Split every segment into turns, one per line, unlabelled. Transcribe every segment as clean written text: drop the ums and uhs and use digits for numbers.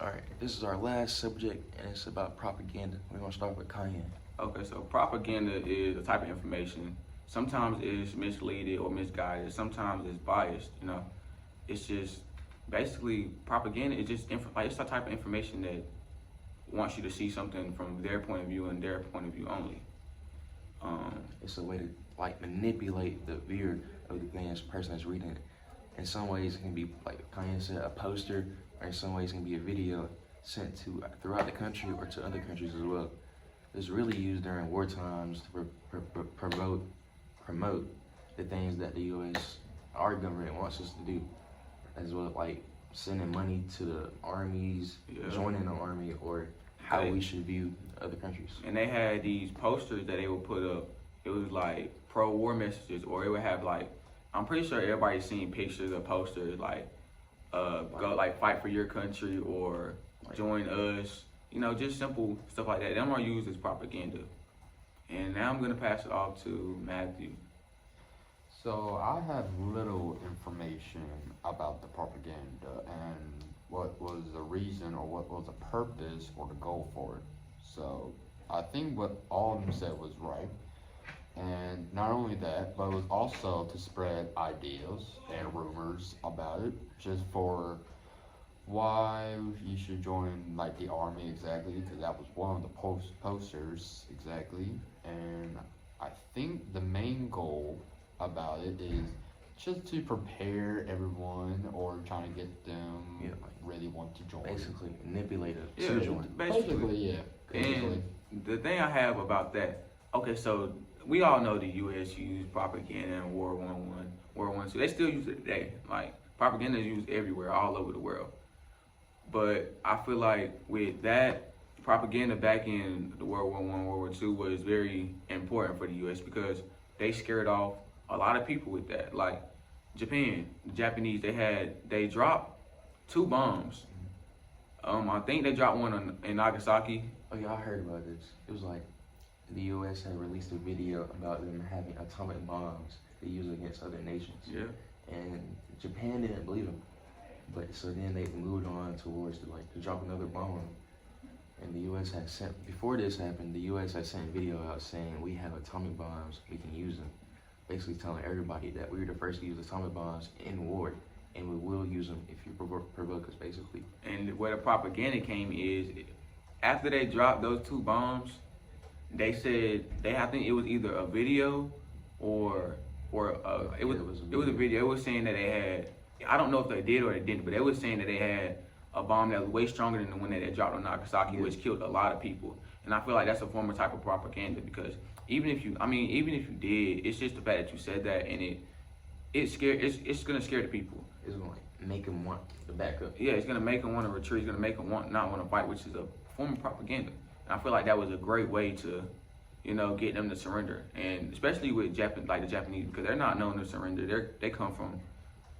All right, this is our last subject, and it's about propaganda. We're gonna start with Kanye.
Okay, so propaganda is a type of information. Sometimes it's misleading or misguided. Sometimes it's biased. It's just basically propaganda is just it's a type of information that wants you to see something from their point of view and their point of view only.
It's a way to manipulate the viewer of the things person that's reading it. In some ways, it can be like Kanye said, a poster, or in some ways, it can be a video sent to throughout the country or to other countries as well. It's really used during war times to promote the things that the U.S. our government wants us to do, as well like sending money to the armies, joining the army, or how we should view other countries.
And they had these posters that they would put up. It was like pro-war messages, or it would have like, I'm pretty sure everybody's seen pictures of posters like, go like fight for your country or join us. Just simple stuff like that. Them are used as propaganda. And now I'm gonna pass it off to Matthew.
So I have little information about the propaganda and what was the reason or what was the purpose or the goal for it. So I think what all of them said was right. And not only that, but it was also to spread ideas and rumors about it, just for why you should join like the army exactly, because that was one of the posters exactly. And I think the main goal about it is just to prepare everyone or trying to get them really want to join.
Basically, manipulate it to join.
Basically, yeah.
And the thing I have about that, okay, so we all know the U.S. used propaganda in World War I, World War II. They still use it today. Like, propaganda is used everywhere, all over the world. But I feel like with that, propaganda back in the World War I, World War II was very important for the U.S. because they scared off a lot of people with that. Like Japan, the Japanese, they dropped 2 bombs. I think they dropped one in Nagasaki.
Oh yeah, I heard about this. It was like the U.S. had released a video about them having atomic bombs they use against other nations.
Yeah.
And Japan didn't believe them. But so then they moved on towards to drop another bomb. And the U.S. had sent, before this happened, the U.S. had sent a video out saying we have atomic bombs, we can use them. Basically telling everybody that we were the first to use atomic bombs in war, and we will use them if you provoke us, basically.
And where the propaganda came is, after they dropped those 2 bombs, they said I think it was either a video or it was a video. It was saying that they had, I don't know if they did or they didn't, but they were saying that they had a bomb that was way stronger than the one that they dropped on Nagasaki, which killed a lot of people. And I feel like that's a form of type of propaganda because even if you did, it's just the fact that you said that, and it's gonna scare the people.
It's gonna make them want to back up.
Yeah, it's gonna make them want to retreat. It's gonna make them not want to fight, which is a form of propaganda. And I feel like that was a great way to, get them to surrender, and especially with the Japanese, because they're not known to surrender. They come from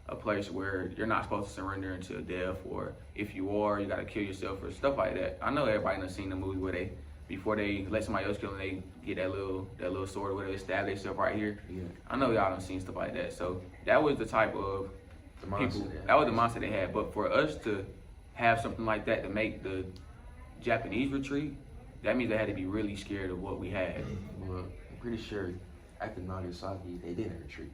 a place where you're not supposed to surrender until death, or if you are, you gotta kill yourself or stuff like that. I know everybody done seen the movie where before they let somebody else kill them, they get that little sword where they stab themselves right here.
Yeah.
I know y'all done seen stuff like that. So that was the type of people. That was the mindset they had. But for us to have something like that to make the Japanese retreat, that means they had to be really scared of what we had.
Well, I'm pretty sure after Nagasaki, they didn't retreat.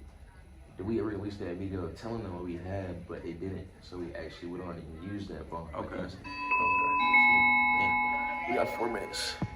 We released that video telling them what we had, but they didn't. So we actually went on and used that bomb.
Okay.
We got 4 minutes.